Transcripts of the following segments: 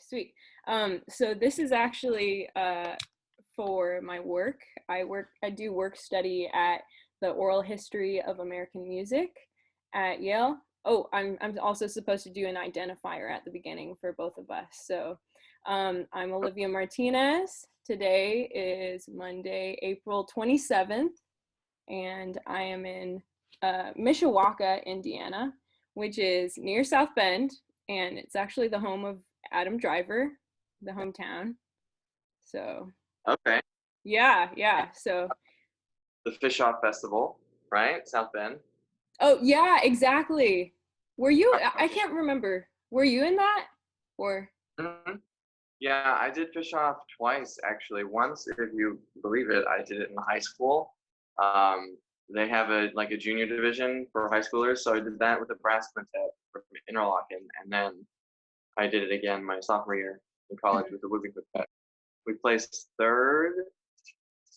sweet. So this is actually for my work. I do work study at the Oral History of American Music at Yale. Oh, I'm also supposed to do an identifier at the beginning for both of us. So I'm Olivia Martinez. Today is Monday, April 27th, and I am in Mishawaka, Indiana, which is near South Bend, and it's actually the home of Adam Driver, the hometown. So okay, yeah. So the Fischoff Festival, right? South Bend. oh yeah, exactly. Were you? I can't remember. Were you in that? Or Mm-hmm. Yeah, I did Fischoff twice actually. Once, if you believe it, I did it in high school. They have a junior division for high schoolers, so I did that with the brass quintet from Interlochen, and then I did it again my sophomore year in college with the woodwind quintet. We placed third,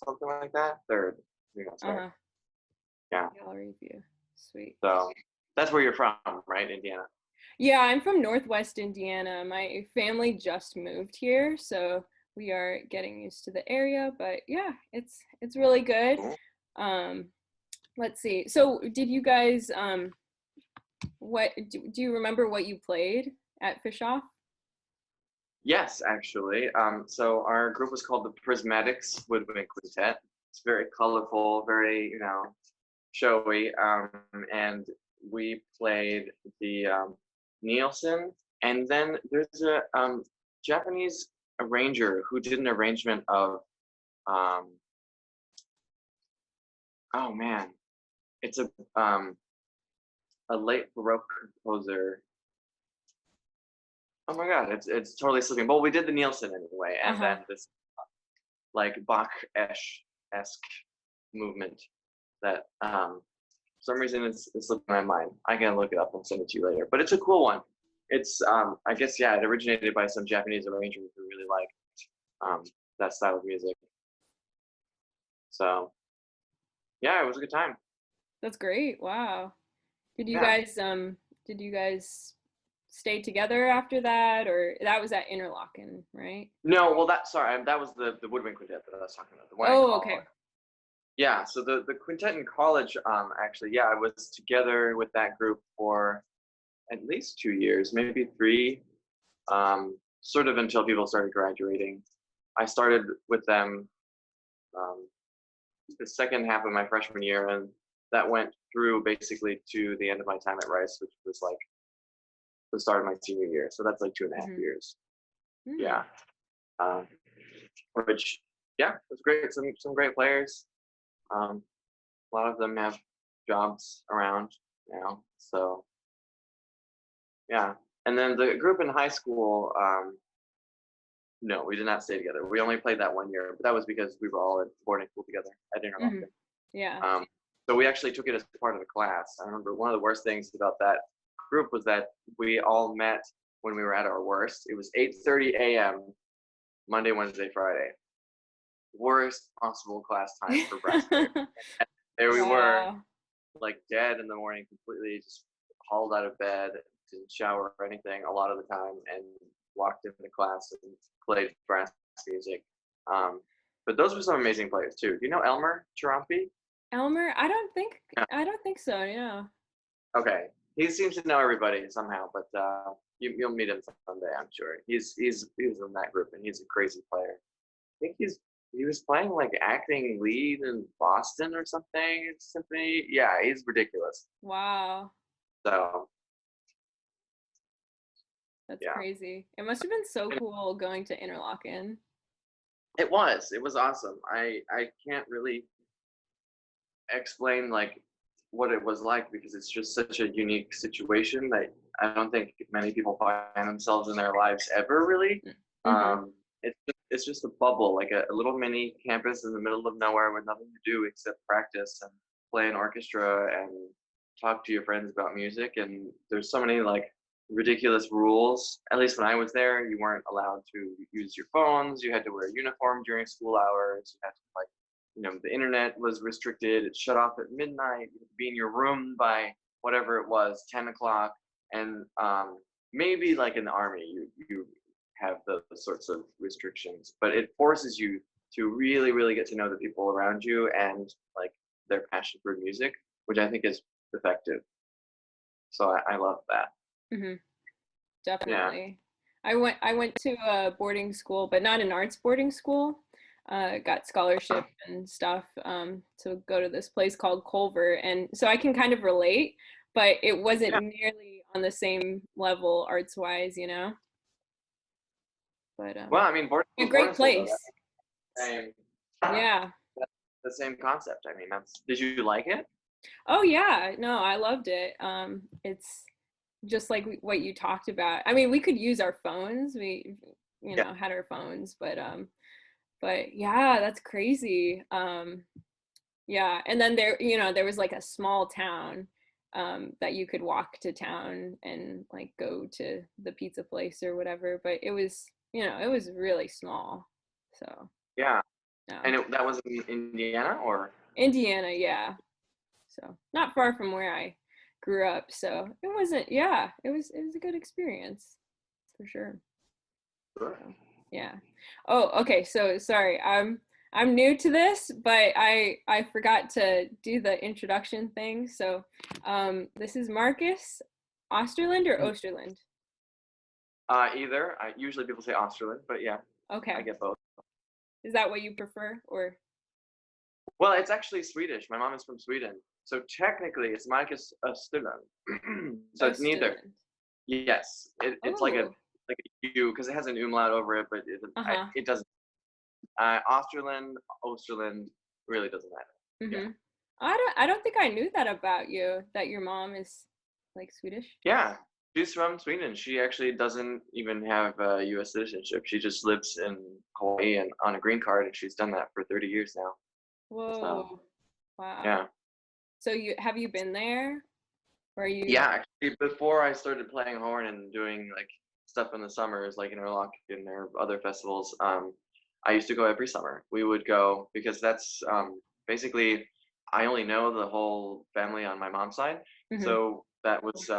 something like that. Third. I think that's right. Yeah. Gallery view. Sweet. So that's where you're from, right? Indiana. Yeah, I'm from Northwest Indiana. My family just moved here, so we are getting used to the area, but yeah, it's really good. Let's see. So did you guys what do you remember what you played at Fischoff? Yes, actually. So our group was called the Prismatics Woodwind Quintet. It's very colorful, very, showy. And we played the Nielsen, and then there's a Japanese arranger who did an arrangement of oh man, it's a late Baroque composer. Oh my God, it's totally slipping. But we did the Nielsen anyway, and then this Bach-esque movement that for some reason it's slipping my mind. I can look it up and send it to you later. But it's a cool one. It's I guess it originated by some Japanese arranger who really liked that style of music. So yeah, it was a good time. That's great. Wow. Did you guys stay together after that, or that was at Interlochen, right? No, well that was the woodwind quintet that I was talking about. The one okay. Yeah, so the quintet in college, actually, I was together with that group for at least 2 years, maybe 3, sort of until people started graduating. I started with them the second half of my freshman year, and that went through basically to the end of my time at Rice, which was like the start of my senior year. So that's like 2.5 years. Yeah. Which, it was great. Some great players. A lot of them have jobs around now. So, yeah. And then the group in high school, no, we did not stay together. We only played that 1 year, but that was because we were all at boarding school together at Interlochen. Yeah. So we actually took it as part of the class. I remember one of the worst things about that group was that we all met when we were at our worst. It was 8:30 a.m. Monday, Wednesday, Friday. Worst possible class time for brass players. There we were, like dead in the morning, completely just hauled out of bed, didn't shower or anything a lot of the time, and walked into class and played brass music. But those were some amazing players too. Do you know Elmer Chirampi? Elmer? I don't think so, yeah. Okay. He seems to know everybody somehow, but you'll meet him someday, I'm sure. He was in that group, and he's a crazy player. I think he was playing acting lead in Boston or something. Symphony. Yeah, he's ridiculous. Wow. So that's crazy. It must have been so cool going to Interlochen. It was awesome. I can't really explain what it was like, because it's just such a unique situation that I don't think many people find themselves in their lives ever really. It's just a bubble, like a little mini campus in the middle of nowhere with nothing to do except practice and play an orchestra and talk to your friends about music. And there's so many ridiculous rules. At least when I was there, you weren't allowed to use your phones. You had to wear a uniform during school hours. You had to the internet was restricted. It shut off at midnight. You had to be in your room by whatever it was, 10 o'clock. And maybe in the army, you have those sorts of restrictions, but it forces you to really, really get to know the people around you and like their passion for music, which I think is effective. So I love that. Mm-hmm. Yeah. Definitely. I went to a boarding school, but not an arts boarding school. Got scholarship and stuff to go to this place called Culver, and so I can kind of relate, but it wasn't Yeah. nearly on the same level arts wise, you know. But Well, I mean, a boarding great school though, place. same, Yeah. that's the same concept. I mean, did you like it? Oh yeah. No, I loved it. It's just like what you talked about. I mean, we could use our phones. We, you Yeah. know, had our phones, but yeah, that's crazy. Yeah, and then there, you know, there was like a small town that you could walk to town and like go to the pizza place or whatever, but it was, you know, it was really small. So, Yeah. yeah. And that was in Indiana, or? Indiana, yeah. So, not far from where I grew up. So, it wasn't, yeah, it was a good experience for sure. Sure. So, yeah. Oh, okay. So, sorry. I'm new to this, but I forgot to do the introduction thing. So, this is Markus Osterlund or Osterlund? Either. Usually people say Australian, but yeah, I Okay. get both. Is that what you prefer, or Well, it's actually Swedish. My mom is from Sweden, so technically it's Markus Osterlund. So it's neither. Osterlund? Yes, it's like Oh, a U because it has an umlaut over it, but uh-huh. it doesn't. Osterlund really doesn't matter. Yeah. Mm-hmm. I don't think I knew that about you, that your mom is like Swedish. Yeah, she's from Sweden. She actually doesn't even have U.S. citizenship. She just lives in Hawaii and on a green card, and she's done that for 30 years now. So Whoa. Wow. yeah. So you been there? Or you Yeah, actually, before I started playing horn and doing like stuff in the summers, like Interlochen or other festivals, I used to go every summer. We would go because that's basically I only know the whole family on my mom's side, Mhm. so that was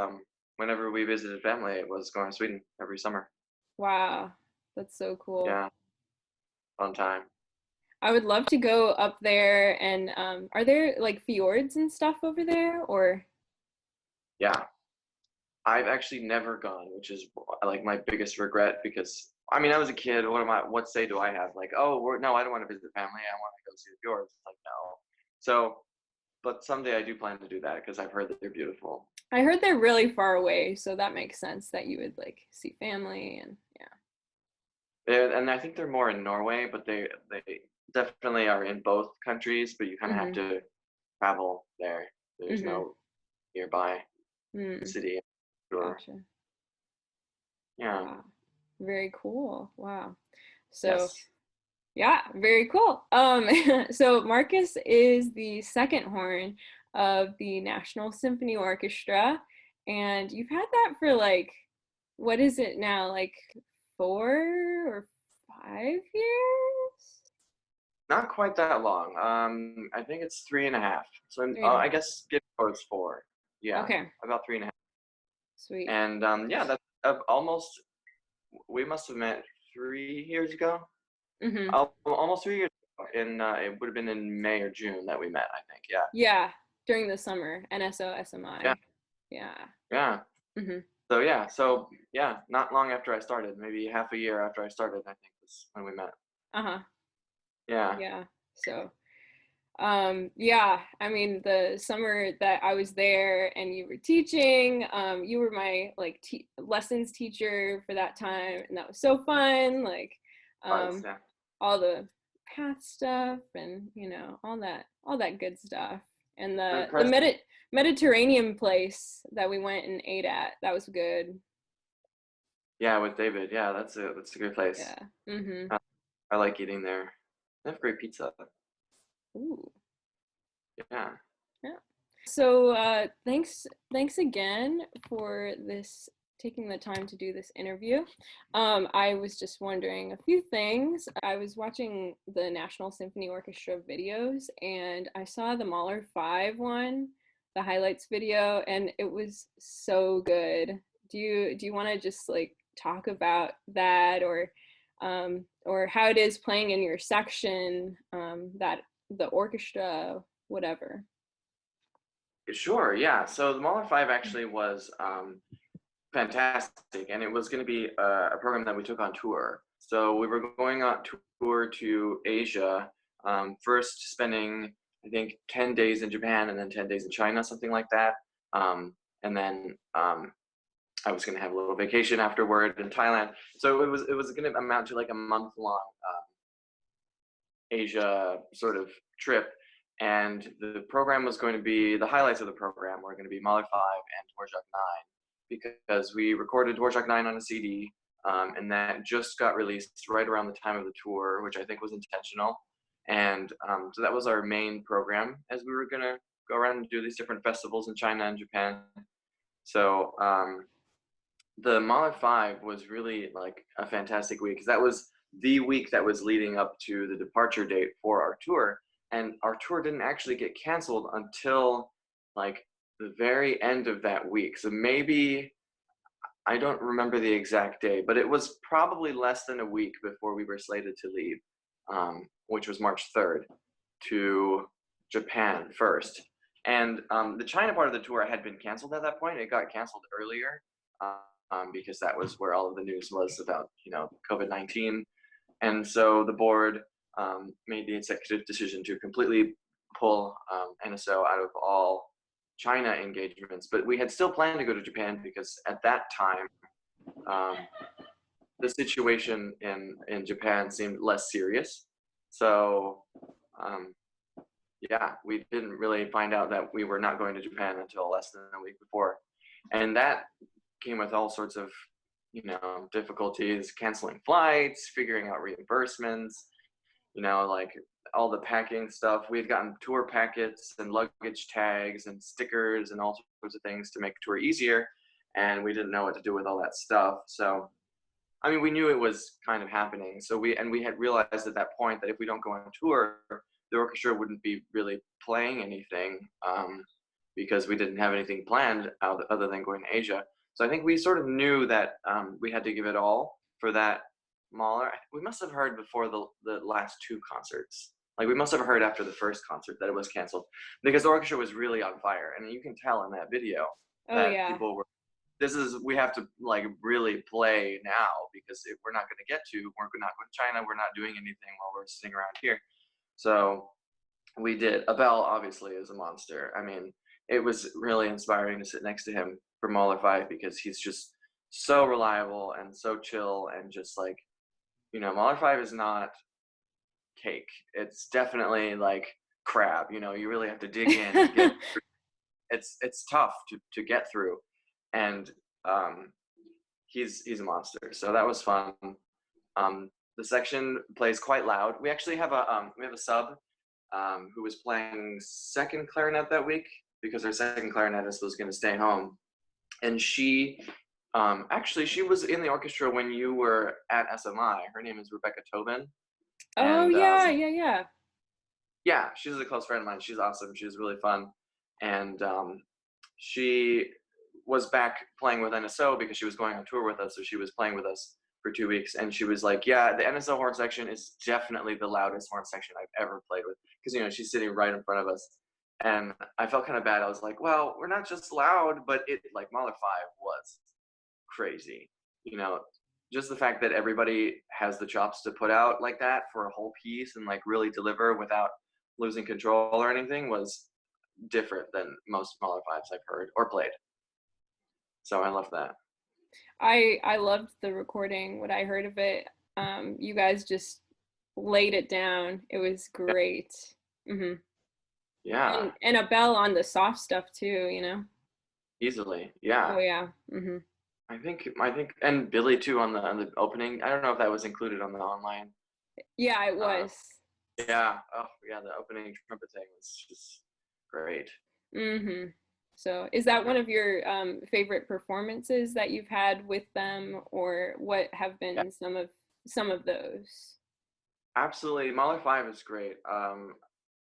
whenever we visited family, it was going to Sweden every summer. Wow. That's so cool. Yeah, fun time. I would love to go up there and are there like fjords and stuff over there or Yeah, I've actually never gone, which is like my biggest regret because I mean I was a kid. What say do I have? Like, oh, no, I don't want to visit family. I want to go see the fjords. Like, no. So, but someday I do plan to do that because I've heard that they're beautiful. I heard they're really far away, so that makes sense that you would like see family and And I think they're more in Norway, but they definitely are in both countries. But you kind yeah. of have to travel there. There's Mhm. no nearby Mm. city. Sure. Gotcha. Yeah. Wow. Very cool. Wow. So Yes. yeah, very cool. So Markus is the second horn of the National Symphony Orchestra, and you've had that for like, what is it now, like 4 or 5 years? Not quite that long. I think it's 3.5. So Three and a I half. guess get towards 4. Yeah, Okay, about 3.5. sweet. And yeah, that's almost. We must have met 3 years ago. Mm-hmm. Almost 3 years ago. It would have been in May or June that we met. I think. Yeah. Yeah, during the summer, NSO Yeah. SMI. Yeah. Yeah. Mm-hmm. So yeah, not long after I started, maybe half a year after I started, I think was when we met. Uh-huh. Yeah. Yeah. So yeah, I mean the summer that I was there and you were teaching, you were my like lessons teacher for that time, and that was so fun, like um Yeah. all the path stuff and you know all that good stuff, and I'm the impressed. Mediterranean place that we went and ate at, that was good. Yeah, with David. Yeah, that's a great place. Yeah. Mm-hmm. I like eating there. They have great pizza. Ooh. Yeah. Yeah. So thanks again for this, taking the time to do this interview. I was just wondering a few things. I was watching the National Symphony Orchestra videos and I saw the Mahler 5 one, the highlights video, and it was so good. Do you want to just like talk about that, or how it is playing in your section, that the orchestra, whatever. Sure, yeah. So the Mahler 5 actually was fantastic, and it was going to be a program that we took on tour. So we were going on tour to Asia, first spending, I think, 10 days in Japan and then 10 days in China, something like that. And then I was going to have a little vacation afterward in Thailand. So it was going to amount to like a month-long Asia sort of trip. And the program was going to be, the highlights of the program were going to be Mahler 5 and Dvorak 9, because we recorded Dvorak 9 on a CD, and that just got released right around the time of the tour, which I think was intentional. And so that was our main program, as we were going to go around and do these different festivals in China and Japan. So the Mahler 5 was really like a fantastic week, because that was the week that was leading up to the departure date for our tour. And our tour didn't actually get canceled until like the very end of that week. So maybe, I don't remember the exact day, but it was probably less than a week before we were slated to leave, which was March 3rd, to Japan first. And the China part of the tour had been canceled at that point. It got canceled earlier because that was where all of the news was about, COVID-19. And so the board made the executive decision to completely pull NSO out of all China engagements. But we had still planned to go to Japan, because at that time, the situation in Japan seemed less serious. So yeah, we didn't really find out that we were not going to Japan until less than a week before. And that came with all sorts of difficulties, canceling flights, figuring out reimbursements, like all the packing stuff. We had gotten tour packets and luggage tags and stickers and all sorts of things to make the tour easier, and we didn't know what to do with all that stuff. So, I mean, we knew it was kind of happening. So we had realized at that point that if we don't go on tour, the orchestra wouldn't be really playing anything, because we didn't have anything planned other than going to Asia. So I think we sort of knew that we had to give it all for that Mahler. We must have heard before the last two concerts. Like, we must have heard after the first concert that it was canceled, because the orchestra was really on fire. And you can tell in that video that people were, we have to like really play now, because if we're not going to we're not going to China, we're not doing anything while we're sitting around here. So we did. Abel obviously is a monster. I mean, it was really inspiring to sit next to him for Mahler 5, because he's just so reliable and so chill, and just like, Mahler 5 is not cake. It's definitely like crab. You really have to dig in and get through. It's tough to get through, and he's a monster. So that was fun. The section plays quite loud. We actually have a sub who was playing second clarinet that week, because our second clarinetist was going to stay home, and she was in the orchestra when you were at SMI. Her name is Rebecca Tobin. Oh, yeah. Yeah, she's a close friend of mine. She's awesome. She's really fun. And she was back playing with NSO because she was going on tour with us. So she was playing with us for 2 weeks. And she was like, yeah, the NSO horn section is definitely the loudest horn section I've ever played with. Because, she's sitting right in front of us. And I felt kind of bad. I was like, well, we're not just loud, but like Mahler 5 was crazy. Just the fact that everybody has the chops to put out like that for a whole piece and like really deliver without losing control or anything was different than most Mahler 5s I've heard or played. So I love that. I loved the recording. What I heard of it, you guys just laid it down. It was great. Mm-hmm. Yeah. And a bell on the soft stuff too, Easily, yeah. Oh yeah. Mm-hmm. I think, and Billy too on the opening. I don't know if that was included on the online. Yeah, it was. Yeah. Oh yeah, the opening trumpet thing was just great. Mm-hmm. So is that one of your favorite performances that you've had with them, or what have been some of those? Absolutely. Mahler 5 is great.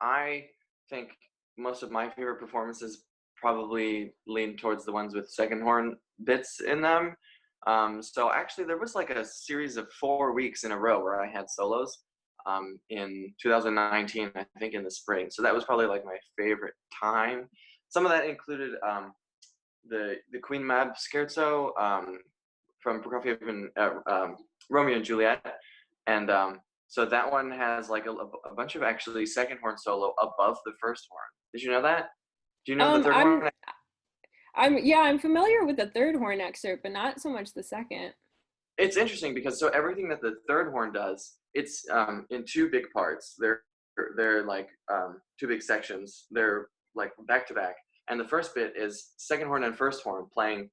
I think most of my favorite performances probably lean towards the ones with second horn bits in them. So actually there was like a series of 4 weeks in a row where I had solos in 2019, I think in the spring. So that was probably like my favorite time. Some of that included the Queen Mab Scherzo from Prokofiev and Romeo and Juliet. And so that one has like a bunch of actually second horn solo above the first horn. Did you know that? Do you know the third horn? I'm familiar with the third horn excerpt, but not so much the second. It's interesting because so everything that the third horn does, it's in two big parts. They're like two big sections. They're like back to back. And the first bit is second horn and first horn playing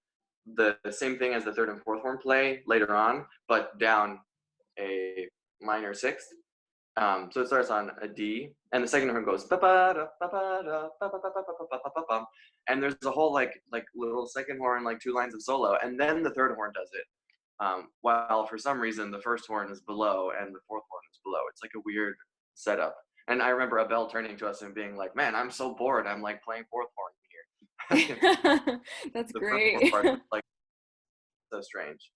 the same thing as the third and fourth horn play later on, but down a minor sixth. So it starts on a D, and the second horn goes and there's a whole like little second horn, like 2 lines of solo, and then the third horn does it. While for some reason the first horn is below and the fourth horn is below. It's like a weird setup. And I remember Abel turning to us and being like, "Man, I'm so bored. I'm like playing fourth horn here." That's the great. first part was, like so strange.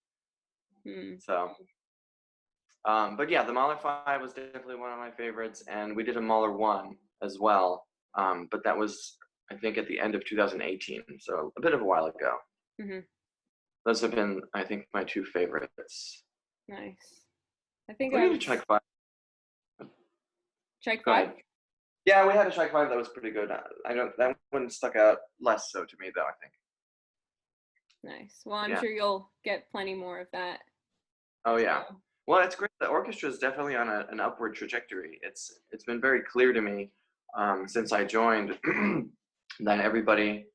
So. But yeah, the Mahler 5 was definitely one of my favorites, and we did a Mahler 1 as well. But that was, I think, at the end of 2018, so a bit of a while ago. Mm-hmm. Those have been, I think, my 2 favorites. Nice. I think we did a Czech 5. Czech 5? Yeah, we had a Czech 5 that was pretty good. That one stuck out less so to me, though, I think. Nice. Well, I'm sure you'll get plenty more of that. Oh, yeah. Well, it's great. The orchestra is definitely on an upward trajectory. It's been very clear to me since I joined that everybody,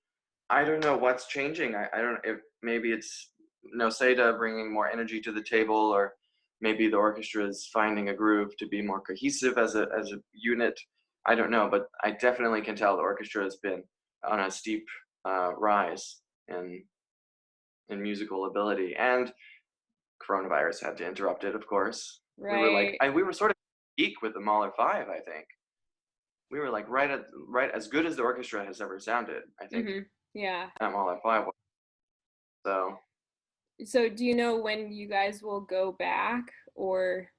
I don't know what's changing. I don't, if maybe it's Noseda bringing more energy to the table, or maybe the orchestra is finding a groove to be more cohesive as a unit. I don't know, but I definitely can tell the orchestra has been on a steep rise in musical ability. And coronavirus had to interrupt it, of course. Right. We were sort of peak with the Mahler 5, I think. We were like right as good as the orchestra has ever sounded, I think. Mm-hmm. Yeah. That Mahler 5 was. So do you know when you guys will go back, or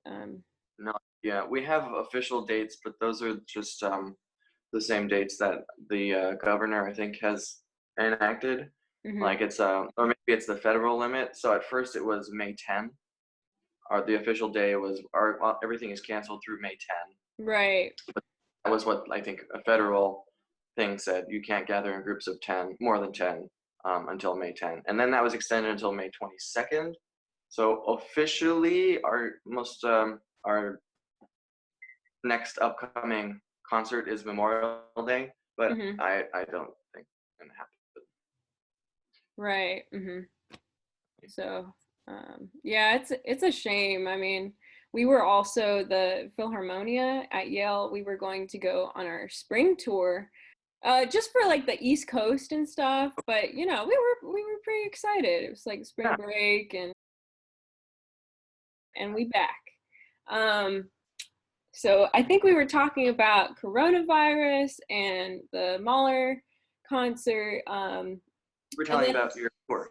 No, yeah, we have official dates, but those are just the same dates that the governor, I think, has enacted. mm-hmm. Like it's or maybe it's the federal limit. So at first it was May 10, or the official day was, everything is canceled through May 10. Right. But that was what I think a federal thing said. You can't gather in groups of 10, more than 10, until May 10. And then that was extended until May 22nd. So officially, our next upcoming concert is Memorial Day, but mm-hmm. I don't think it's gonna happen. Right. Mm-hmm. So yeah, it's a shame. I mean, we were also the Philharmonia at Yale. We were going to go on our spring tour, just for like the East Coast and stuff. But we were pretty excited. It was like spring break, and we back. So I think we were talking about coronavirus and the Mahler concert. We're telling about your tour.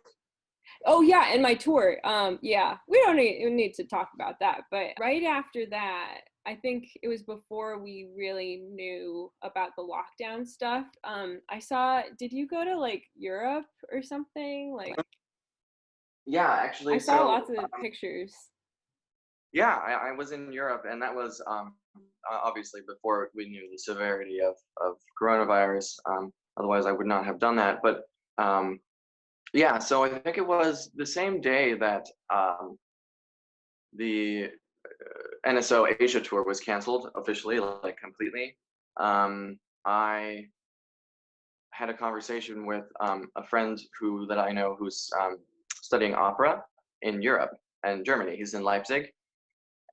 Oh yeah, and my tour. Yeah, we don't need to talk about that. But right after that, I think it was before we really knew about the lockdown stuff. I saw. Did you go to like Europe or something? Like. Yeah, actually. I saw lots of pictures. Yeah, I was in Europe, and that was obviously before we knew the severity of coronavirus. Otherwise, I would not have done that. But yeah, so I think it was the same day that the NSO Asia tour was canceled officially, like completely. I had a conversation with a friend that I know who's studying opera in Europe and Germany. He's in Leipzig.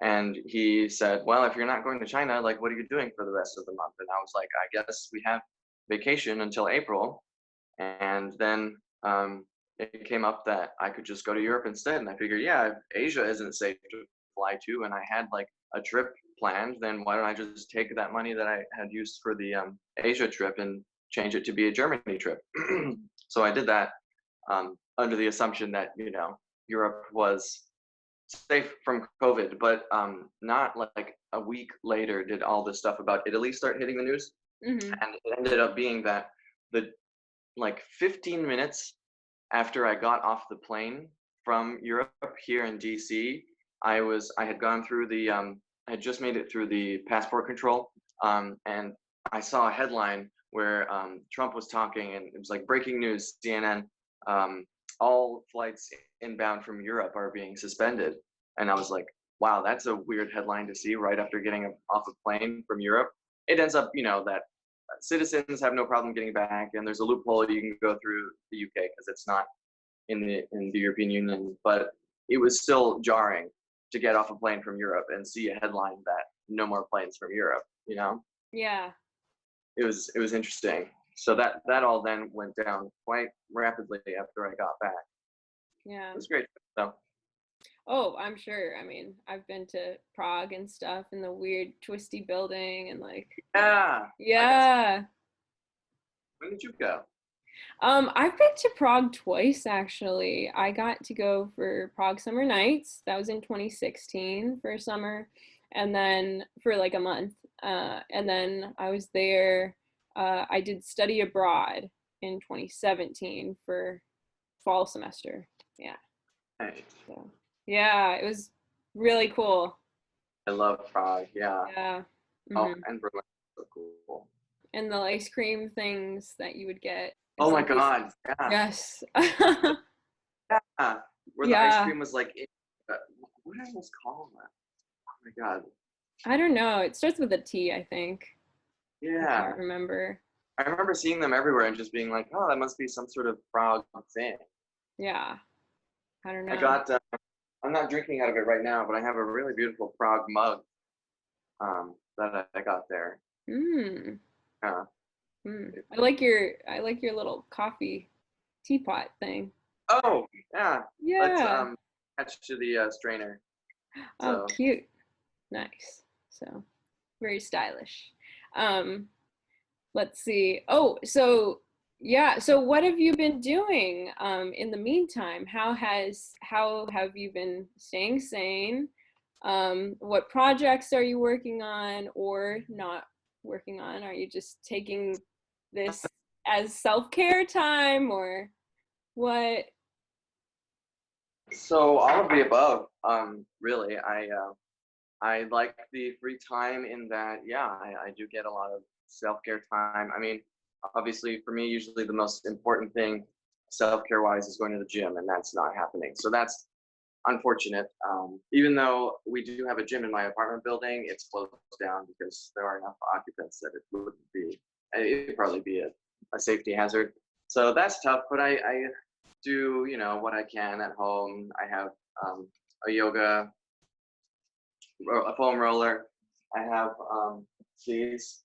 And he said, well, if you're not going to China, like, what are you doing for the rest of the month? And I was like, I guess we have vacation until April. And then it came up that I could just go to Europe instead. And I figured, yeah, if Asia isn't safe to fly to, and I had like a trip planned, then why don't I just take that money that I had used for the Asia trip and change it to be a Germany trip? So I did that. under the assumption that, you know, Europe was safe from COVID, but not like a week later did all this stuff about Italy start hitting the news. Mm-hmm. And it ended up being that the like 15 minutes after I got off the plane from Europe here in DC, I had gone through the I had just made it through the passport control, and I saw a headline where Trump was talking, and it was like breaking news, CNN, all flights inbound from Europe are being suspended. And I was like, wow, that's a weird headline to see right after getting off a plane from Europe. It ends up, you know, that citizens have no problem getting back, and there's a loophole you can go through the UK because it's not in the European Union. But it was still jarring to get off a plane from Europe and see a headline that no more planes from Europe, you know? Yeah. It was interesting. So that all then went down quite rapidly after I got back. Yeah. It was great. So. Oh, I'm sure. I mean, I've been to Prague and stuff, and the weird twisty building, and like. Yeah. Yeah. When did you go? I've been to Prague twice actually. I got to go for Prague Summer Nights. That was in 2016 for summer, and then for like a month. And then I was there. I did study abroad in 2017 for fall semester. Yeah. Nice. So, yeah, it was really cool. I love Prague. Yeah. Yeah. Oh, Mhm. and Berlin. So cool. And the ice cream things that you would get. Oh my God. Yeah. Yes. Yeah. Where the ice cream was like, what did I almost call that? Oh my God. I don't know. It starts with a T, I think. I Yeah. can't remember. I remember seeing them everywhere and just being like, oh, that must be some sort of Prague thing. Yeah. I don't know. I got, I'm not drinking out of it right now, but I have a really beautiful Prague mug that I got there. Mm. Yeah. I like your little coffee teapot thing. Oh, yeah. That's Yeah. attached to the strainer. Oh, So. cute. Nice. So, very stylish. Let's see. Oh, so yeah. So what have you been doing in the meantime? How have you been staying sane? What projects are you working on or not working on? Are you just taking this as self-care time or what? So all of the above. Really, I like the free time in that, yeah, I do get a lot of self-care time. I mean, obviously for me, usually the most important thing self-care wise is going to the gym, and that's not happening. So that's unfortunate. Even though we do have a gym in my apartment building, it's closed down because there are enough occupants that it'd probably be a safety hazard. So that's tough, but I do, you know, what I can at home. I have a foam roller. I have these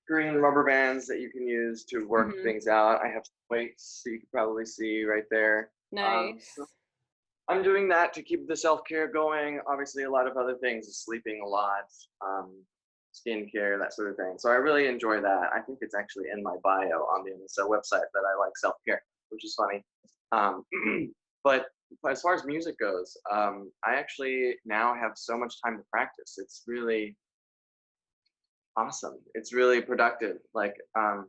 green rubber bands that you can use to work things out. I have weights, so you can probably see right there. Nice. So I'm doing that to keep the self-care going. Obviously, a lot of other things, sleeping a lot, skincare, that sort of thing. So I really enjoy that. I think it's actually in my bio on the NSO website that I like self-care, which is funny. But as far as music goes, I actually now have so much time to practice. It's really awesome. It's really productive. Like, are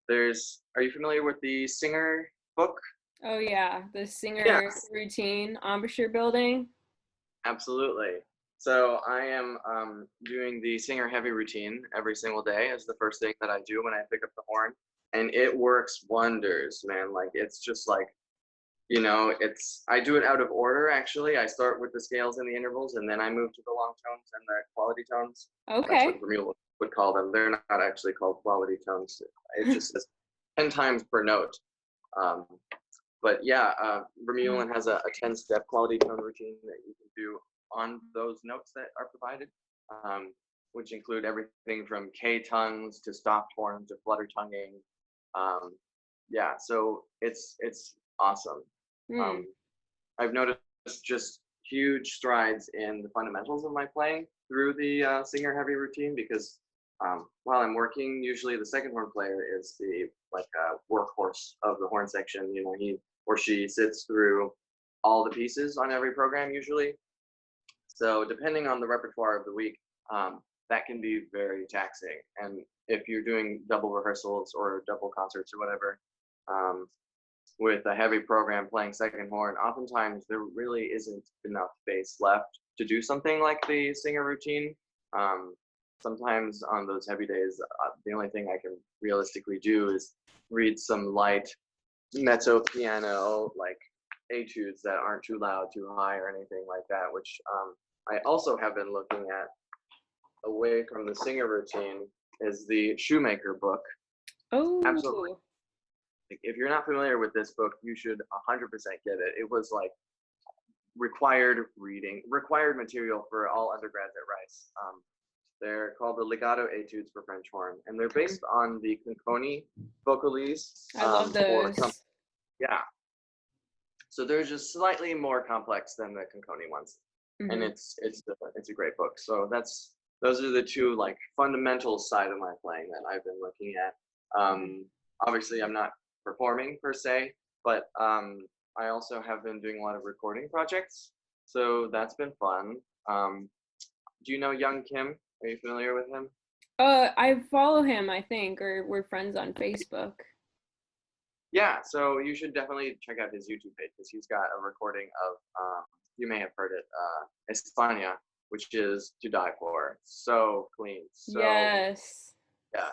you familiar with the Singer book? Oh yeah, the Singer routine, embouchure building. Absolutely. So I am doing the Singer heavy routine every single day as the first thing that I do when I pick up the horn. And it works wonders, man. Like, it's just like, you know, I do it out of order, actually. I start with the scales and the intervals, and then I move to the long tones and the quality tones. Okay. That's what VerMeulen would call them. They're not actually called quality tones. It just says 10 times per note. But yeah, VerMeulen has a 10-step quality tone routine that you can do on those notes that are provided, which include everything from K tongues to stopped horn to flutter tonguing. Yeah, so it's awesome. I've noticed just huge strides in the fundamentals of my playing through the Singer heavy routine because while I'm working, usually the second horn player is the workhorse of the horn section. You know, or she sits through all the pieces on every program usually. So depending on the repertoire of the week, that can be very taxing. And if you're doing double rehearsals or double concerts or whatever, with a heavy program playing second horn, oftentimes there really isn't enough space left to do something like the singer routine. Sometimes on those heavy days, the only thing I can realistically do is read some light mezzo piano, like etudes that aren't too loud, too high, or anything like that, which I also have been looking at away from the singer routine is the Shoemaker book. Oh. Absolutely. If you're not familiar with this book, you should 100% get it. It was like required reading, required material for all undergrads at Rice. They're called the Legato Etudes for French horn, and they're based on the Conconi vocalise. I love those. Yeah. So they're just slightly more complex than the Conconi ones, and it's a great book. So those are the two like fundamental side of my playing that I've been looking at. Obviously, I'm not performing per se, but I also have been doing a lot of recording projects, so that's been fun. Do you know Young Kim? Are you familiar with him? I follow him, I think, or we're friends on Facebook. Yeah, so you should definitely check out his YouTube page because he's got a recording of, you may have heard it, España, which is to die for. So clean. So, yes. Yeah.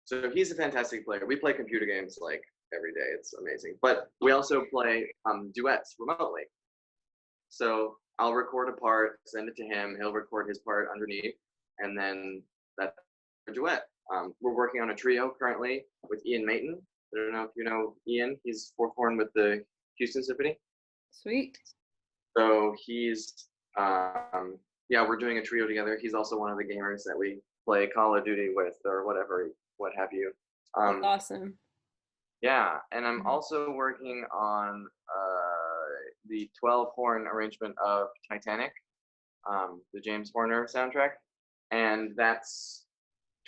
So he's a fantastic player. We play computer games like every day. It's amazing. But we also play duets remotely. So I'll record a part, send it to him. He'll record his part underneath, and then that's a duet. We're working on a trio currently with Ian Mayton. I don't know if you know Ian. He's fourth horn with the Houston Symphony. Sweet. So he's, we're doing a trio together. He's also one of the gamers that we play Call of Duty with or whatever, what have you. That's awesome. Yeah, and I'm also working on the 12-horn arrangement of Titanic, the James Horner soundtrack. And that's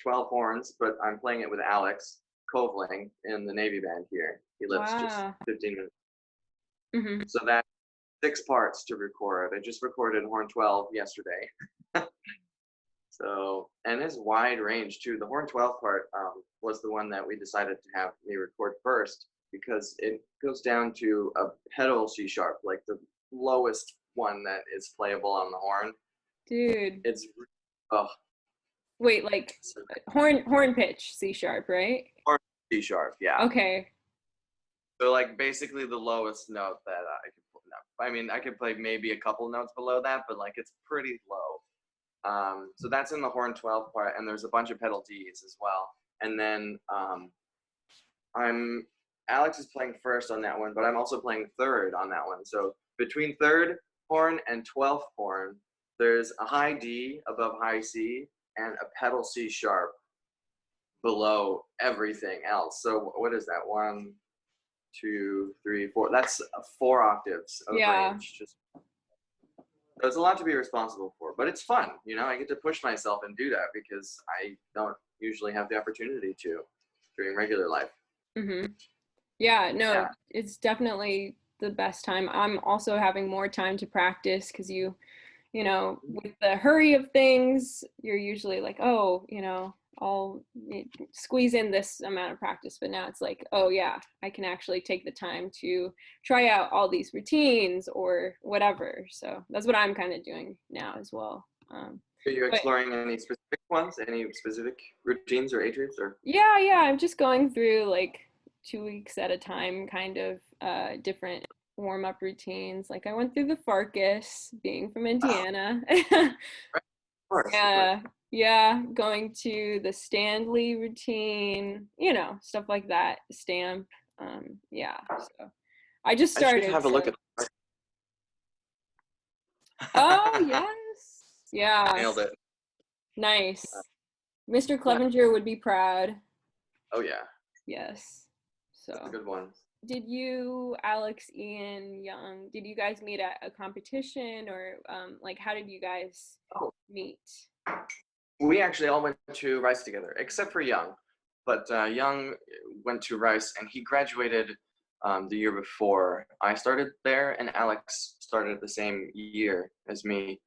12 horns, but I'm playing it with Alex Kovling in the Navy band here. He lives just 15 minutes. So that's 6 parts to record. I just recorded horn 12 yesterday. So, and it's wide range too. The horn 12 part was the one that we decided to have me record first because it goes down to a pedal C sharp, like the lowest one that is playable on the horn. Dude. It's, Wait, like horn pitch C sharp, right? Horn C sharp, yeah. Okay. So like basically the lowest note that I could play. No, I mean, I could play maybe a couple notes below that, but like it's pretty low. So that's in the horn 12 part, and there's a bunch of pedal Ds as well. And then Alex is playing first on that one, but I'm also playing third on that one. So between third horn and 12th horn, there's a high D above high C and a pedal C sharp below everything else. So what is that? 1, 2, 3, 4. That's 4 octaves of range. There's a lot to be responsible for, but it's fun. You know, I get to push myself and do that because I don't usually have the opportunity to during regular life. Yeah, no, it's definitely the best time. I'm also having more time to practice because you know, with the hurry of things, you're usually like, oh, you know, I'll squeeze in this amount of practice. But now it's like, oh yeah, I can actually take the time to try out all these routines or whatever. So that's what I'm kind of doing now as well. Are you exploring any specific ones, any specific routines or etudes? Or? Yeah, I'm just going through like 2 weeks at a time, kind of different warm-up routines. Like I went through the Farkas, being from Indiana. Yeah, going to the Stanley routine, you know, stuff like that. Stamp. So I just started. I should have a look at that. Oh yes. Yeah. Nailed it. Nice. Mr. Clevenger would be proud. Oh yeah. Yes. So that's a good one. Did you, Alex, Ian, Young, did you guys meet at a competition or like how did you guys meet? We actually all went to Rice together, except for Young. But Young went to Rice and he graduated the year before I started there, and Alex started the same year as me.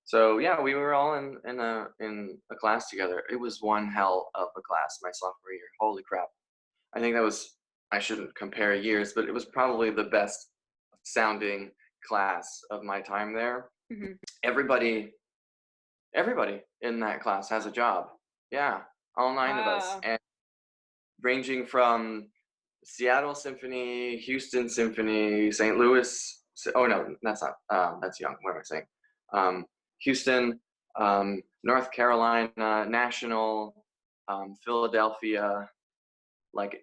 So yeah, we were all in a class together. It was one hell of a class my sophomore year. Holy crap! I think that was, I shouldn't compare years, but it was probably the best sounding class of my time there. Mm-hmm. Everybody in that class has a job. Yeah, all 9 of us, Wow. and ranging from Seattle Symphony, Houston Symphony, St. Louis. Oh no, that's not. That's young. What am I saying? Houston, North Carolina, National, Philadelphia. Like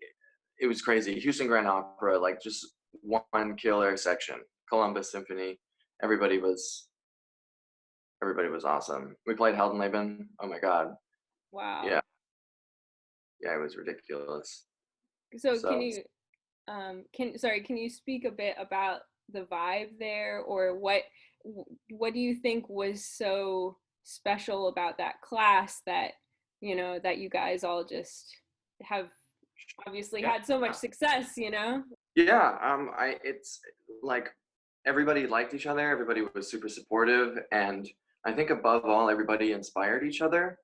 it was crazy. Houston Grand Opera, like just one killer section. Columbus Symphony. Everybody was awesome. We played Heldenleben. Oh my god. Wow. Yeah. Yeah, it was ridiculous. So can you can you speak a bit about the vibe there, or what do you think was so special about that class that, you know, that you guys all just have obviously Yeah. had so much success, you know? Yeah, it's like everybody liked each other, everybody was super supportive, and I think above all, everybody inspired each other.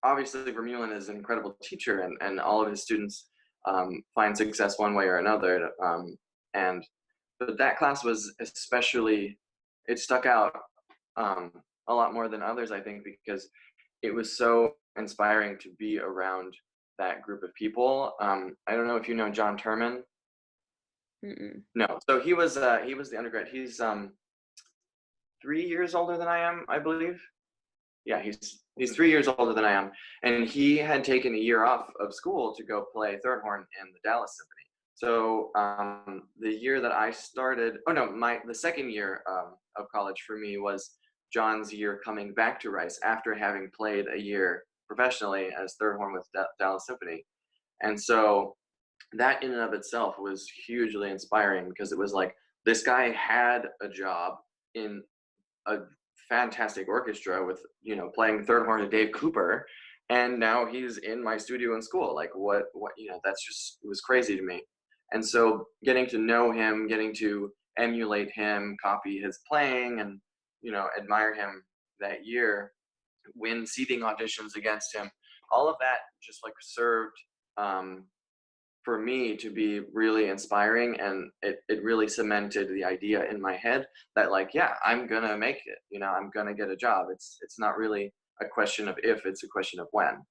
Obviously, VerMeulen is an incredible teacher, and all of his students find success one way or another. And but that class was especially, it stuck out a lot more than others, I think, because it was so inspiring to be around that group of people. I don't know if you know John Turman. Mm-mm. No, so he was the undergrad. He's 3 years older than I am, I believe. Yeah, he's 3 years older than I am, and he had taken a year off of school to go play third horn in the Dallas Symphony. So the year that I started, oh no, the second year of college for me was John's year coming back to Rice after having played a year professionally as third horn with Dallas Symphony, and so that in and of itself was hugely inspiring because it was like this guy had a job in a fantastic orchestra with, you know, playing third horn to Dave Cooper, and now he's in my studio in school. Like what you know, that's just, it was crazy to me. And so getting to know him, getting to emulate him, copy his playing, and, you know, admire him that year, win seating auditions against him, all of that just like served for me to be really inspiring, and it really cemented the idea in my head that, like, yeah, I'm gonna make it, you know, I'm gonna get a job. It's not really a question of if, it's a question of when.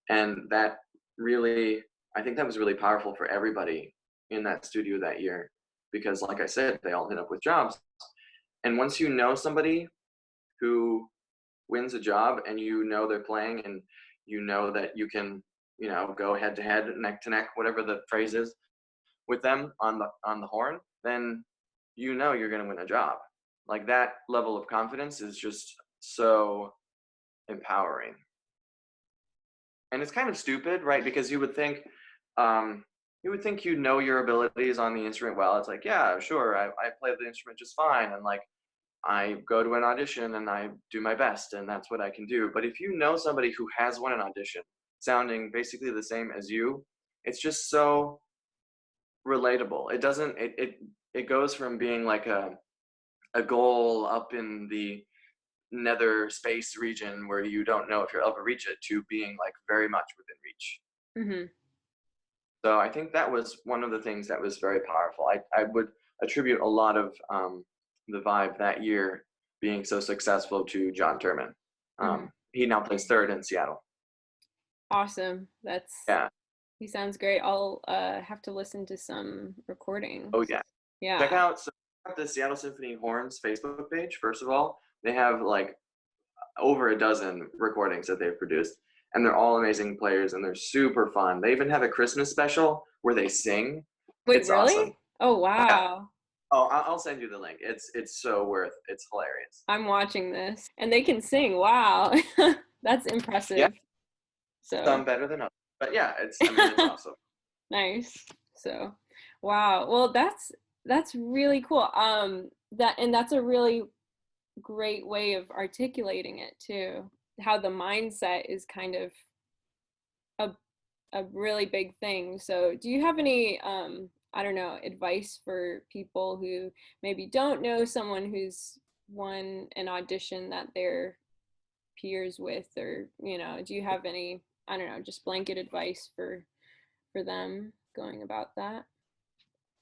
And that really, I think that was really powerful for everybody in that studio that year, because like I said, they all ended up with jobs. And once you know somebody who wins a job, and you know they're playing, and you know that you can, you know, go head to head, neck to neck, whatever the phrase is, with them on the horn, then you know you're going to win a job. Like that level of confidence is just so empowering. And it's kind of stupid, right? Because you know your abilities on the instrument well. It's like, yeah, sure, I play the instrument just fine, and like I go to an audition and I do my best, and that's what I can do. But if you know somebody who has won an audition sounding basically the same as you, it's just so relatable. It doesn't, it goes from being like a goal up in the nether space region where you don't know if you'll ever reach it, to being like very much within reach. Mm-hmm. So I think that was one of the things that was very powerful. I would attribute a lot of the vibe that year being so successful to John Turman. Mm-hmm. He now plays third in Seattle. Awesome. Yeah. He sounds great. I'll have to listen to some recordings. Oh yeah. Yeah. Check out the Seattle Symphony Horns Facebook page. First of all, they have like over a dozen recordings that they've produced, and they're all amazing players, and they're super fun. They even have a Christmas special where they sing. Wait, It's really? awesome. Oh, wow. Yeah. Oh, I'll send you the link. It's so worth. It's hilarious. I'm watching this, and they can sing. Wow, that's impressive. Yeah. So Some better than others, but yeah, it's awesome. Nice. So, wow. Well, that's really cool. That's a really great way of articulating it too. How the mindset is kind of a really big thing. So, do you have any I don't know, advice for people who maybe don't know someone who's won an audition that they're peers with, or, you know, do you have any, I don't know, just blanket advice for them going about that?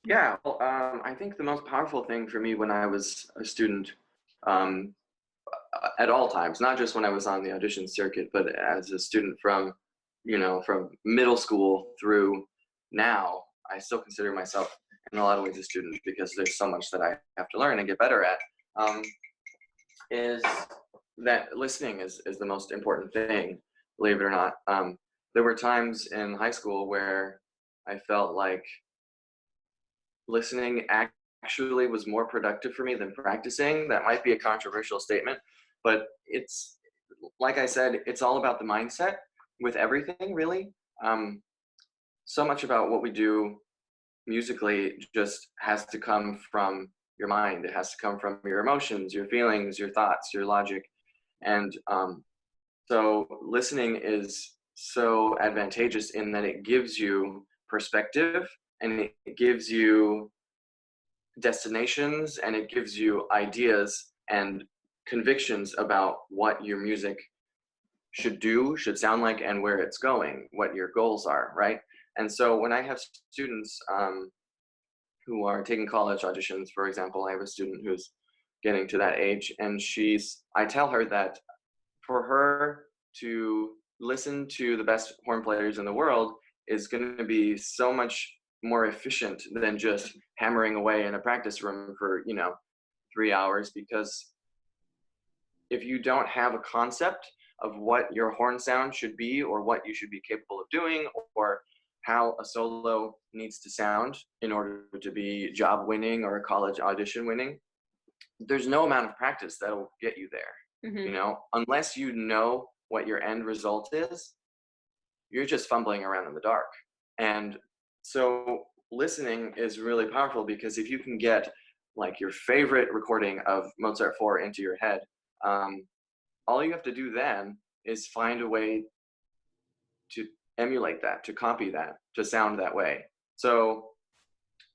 Yeah, well, I think the most powerful thing for me when I was a student, um, at all times, not just when I was on the audition circuit, but as a student from, from middle school through now, I still consider myself in a lot of ways a student because there's so much that I have to learn and get better at, is that listening is the most important thing, believe it or not. There were times in high school where I felt like listening actually was more productive for me than practicing. That might be a controversial statement, but it's, like I said, it's all about the mindset with everything, really. So much about what we do musically just has to come from your mind. It has to come from your emotions, your feelings, your thoughts, your logic. And so listening is so advantageous in that it gives you perspective, and it gives you destinations, and it gives you ideas and convictions about what your music should sound like, and where it's going, what your goals are, right? And so when I have students who are taking college auditions, for example, I have a student who's getting to that age, and I tell her that for her to listen to the best horn players in the world is going to be so much more efficient than just hammering away in a practice room for 3 hours, because if you don't have a concept of what your horn sound should be, or what you should be capable of doing, or how a solo needs to sound in order to be job winning or college audition winning, there's no amount of practice that'll get you there. Mm-hmm. Unless you know what your end result is, you're just fumbling around in the dark. And so listening is really powerful, because if you can get like your favorite recording of Mozart 4 into your head, all you have to do then is find a way to emulate that, to copy that, to sound that way. So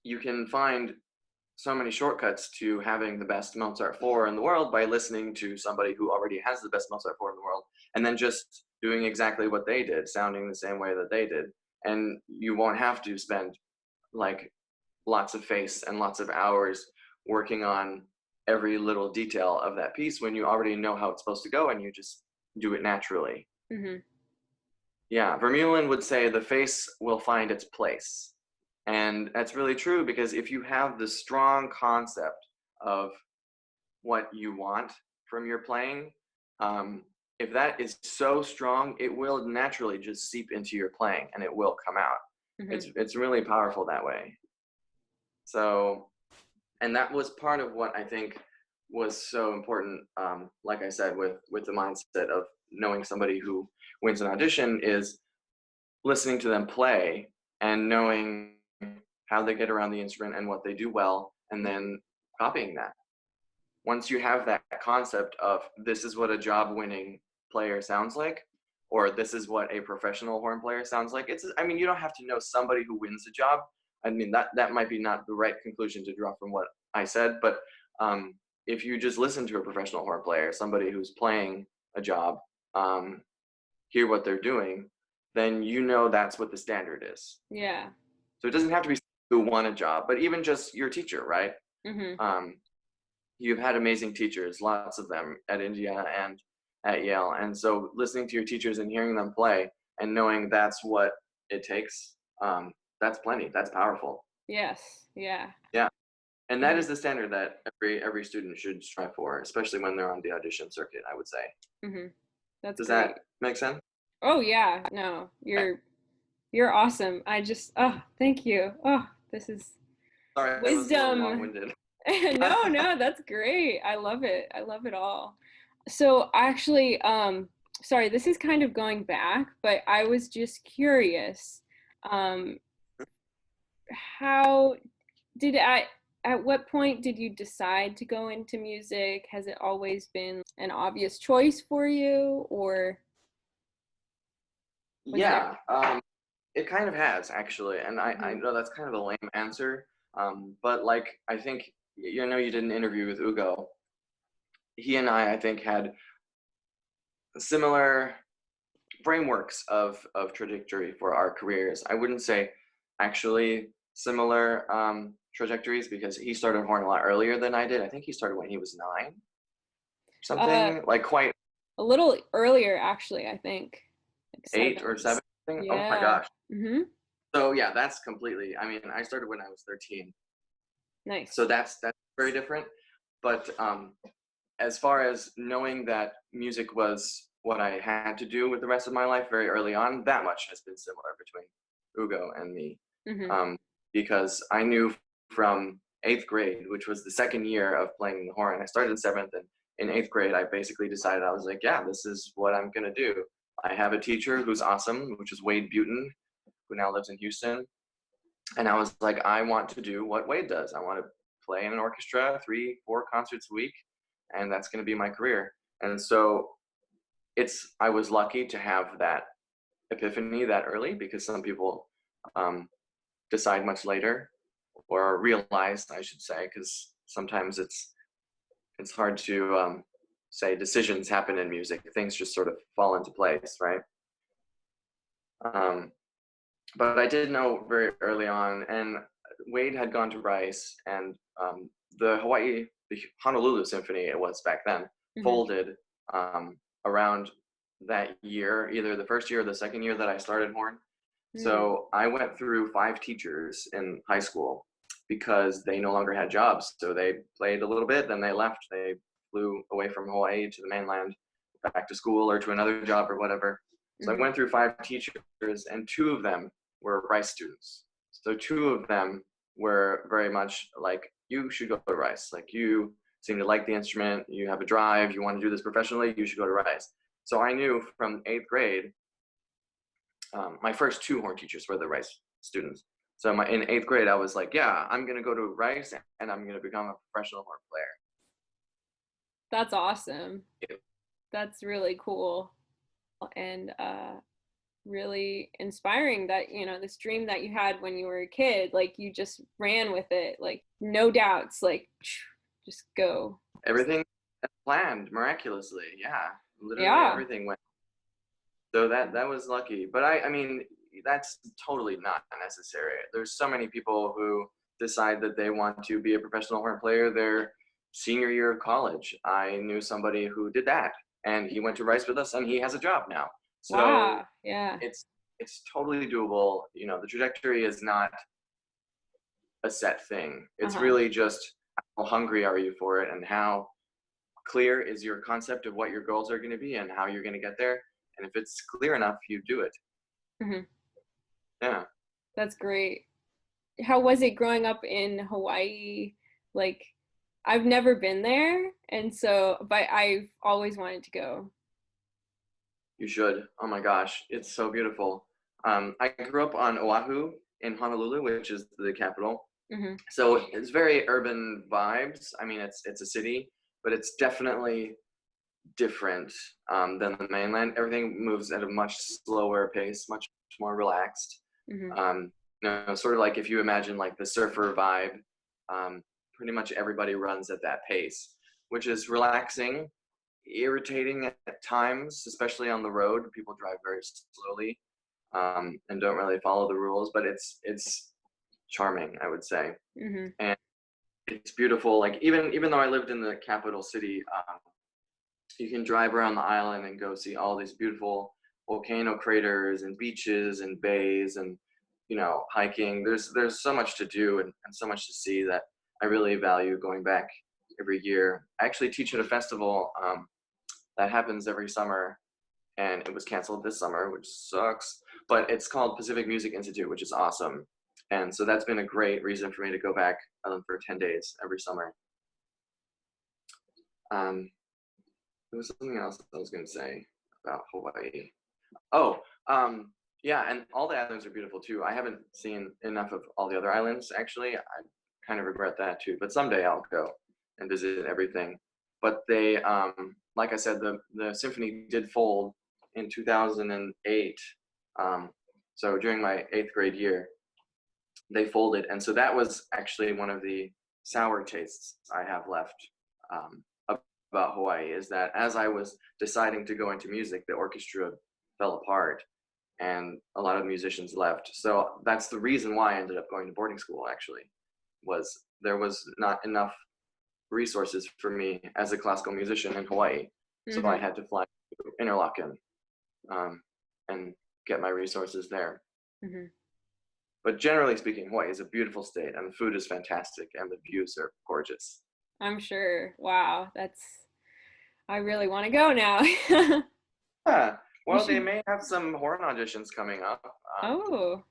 you can find so many shortcuts to having the best Mozart 4 in the world by listening to somebody who already has the best Mozart 4 in the world, and then just doing exactly what they did, sounding the same way that they did. And you won't have to spend like lots of face and lots of hours working on every little detail of that piece when you already know how it's supposed to go, and you just do it naturally. Mm-hmm. Yeah, VerMeulen would say the face will find its place. And that's really true, because if you have the strong concept of what you want from your playing, if that is so strong, it will naturally just seep into your playing, and it will come out. Mm-hmm. It's really powerful that way. So, and that was part of what I think was so important, like I said, with the mindset of knowing somebody who wins an audition, is listening to them play and knowing how they get around the instrument and what they do well, and then copying that. Once you have that concept of this is what a job-winning player sounds like, or this is what a professional horn player sounds like, you don't have to know somebody who wins a job. I mean, that might be not the right conclusion to draw from what I said, but if you just listen to a professional horn player, somebody who's playing a job, hear what they're doing, then you know that's what the standard is. Yeah. So it doesn't have to be who won a job, but even just your teacher, right? Mm-hmm. You've had amazing teachers, lots of them at India and at Yale. And so listening to your teachers and hearing them play and knowing that's what it takes, that's plenty. That's powerful. Yes. Yeah. Yeah. And that Mm-hmm. is the standard that every student should strive for, especially when they're on the audition circuit, I would say. Mm-hmm. That's Does great. that make sense? Oh yeah. No, you're awesome. Thank you. Oh, this is Sorry, I was a little wisdom. long-winded. No, that's great. I love it. I love it all. So actually, sorry, this is kind of going back, but I was just curious. Um, how did at what point did you decide to go into music? Has it always been an obvious choice for you, or was there? Yeah. It kind of has, actually, and I know that's kind of a lame answer, but like I think you know you did an interview with Ugo. He and I think, had similar frameworks of trajectory for our careers. I wouldn't say actually similar trajectories, because he started horn a lot earlier than I did. I think he started when he was 9, Uh, something like quite a little earlier, actually, I think. Like 8 or 7. 7. Oh my Yeah. gosh. Mm-hmm. So yeah, that's completely. I mean, I started when I was 13, so Nice. that's very different. But as far as knowing that music was what I had to do with the rest of my life very early on, that much has been similar between Ugo and me. Mm-hmm. Because I knew from 8th grade, which was the second year of playing the horn. I started in 7th, and in 8th grade, I basically decided, I was like, yeah, this is what I'm going to do. I have a teacher who's awesome, which is Wade Butin, who now lives in Houston. And I was like, I want to do what Wade does. I want to play in an orchestra 3-4 concerts a week, and that's going to be my career. And so I was lucky to have that epiphany that early, because some people decide much later, or realize, I should say, because sometimes it's hard to say decisions happen in music. Things just sort of fall into place, right? But I did know very early on, and Wade had gone to Rice, and the Honolulu Symphony, it was back then, Mm-hmm. folded around that year, either the first year or the second year that I started horn. So I went through 5 teachers in high school, because they no longer had jobs. So they played a little bit, then they left. They flew away from Hawaii to the mainland, back to school or to another job or whatever. So I Mm-hmm. went through 5 teachers, and 2 of them were Rice students. So 2 of them were very much like, you should go to Rice. Like, you seem to like the instrument, you have a drive, you want to do this professionally, you should go to Rice. So I knew from 8th grade, my first 2 horn teachers were the Rice students. So in 8th grade, I was like, yeah, I'm going to go to Rice, and I'm going to become a professional horn player. That's awesome. Yeah. That's really cool. And really inspiring that, this dream that you had when you were a kid, like you just ran with it, like no doubts, like just go. Everything planned miraculously. Yeah, literally Yeah. everything went. So that was lucky. But I mean, that's totally not necessary. There's so many people who decide that they want to be a professional horn player their senior year of college. I knew somebody who did that, and he went to Rice with us, and he has a job now. So Wow. Yeah. it's totally doable. The trajectory is not a set thing. It's Uh-huh. really just, how hungry are you for it, and how clear is your concept of what your goals are going to be and how you're going to get there. And if it's clear enough, you do it. Mm-hmm. Yeah. That's great. How was it growing up in Hawaii? Like, I've never been there, and so, but I've always wanted to go. You should. Oh my gosh, it's so beautiful. I grew up on Oahu in Honolulu, which is the capital. Mm-hmm. So it's very urban vibes. I mean, it's a city, but it's definitely different than the mainland. Everything moves at a much slower pace, much more relaxed. Mm-hmm. Sort of like if you imagine like the surfer vibe, pretty much everybody runs at that pace, which is relaxing, irritating at times, especially on the road. People drive very slowly and don't really follow the rules, but it's charming, I would say. Mm-hmm. And it's beautiful. Like even though I lived in the capital city, you can drive around the island and go see all these beautiful volcano craters and beaches and bays, and hiking. There's so much to do, and so much to see, that I really value going back every year. I actually teach at a festival that happens every summer, and it was canceled this summer, which sucks, but it's called Pacific Music Institute, which is awesome. And so that's been a great reason for me to go back for 10 days every summer. There was something else I was going to say about Hawaii. Oh, yeah, and all the islands are beautiful too. I haven't seen enough of all the other islands, actually. I kind of regret that too, but someday I'll go and visit everything. But they, like I said, the symphony did fold in 2008. So during my 8th grade year, they folded. And so that was actually one of the sour tastes I have left about Hawaii, is that as I was deciding to go into music, the orchestra fell apart and a lot of musicians left. So that's the reason why I ended up going to boarding school, actually, was there was not enough resources for me as a classical musician in Hawaii. So I had to fly to Interlochen and get my resources there. But generally speaking, Hawaii is a beautiful state, and the food is fantastic, and the views are gorgeous. I'm sure. Wow, I really want to go now. Yeah. Well, they may have some horn auditions coming up. Oh.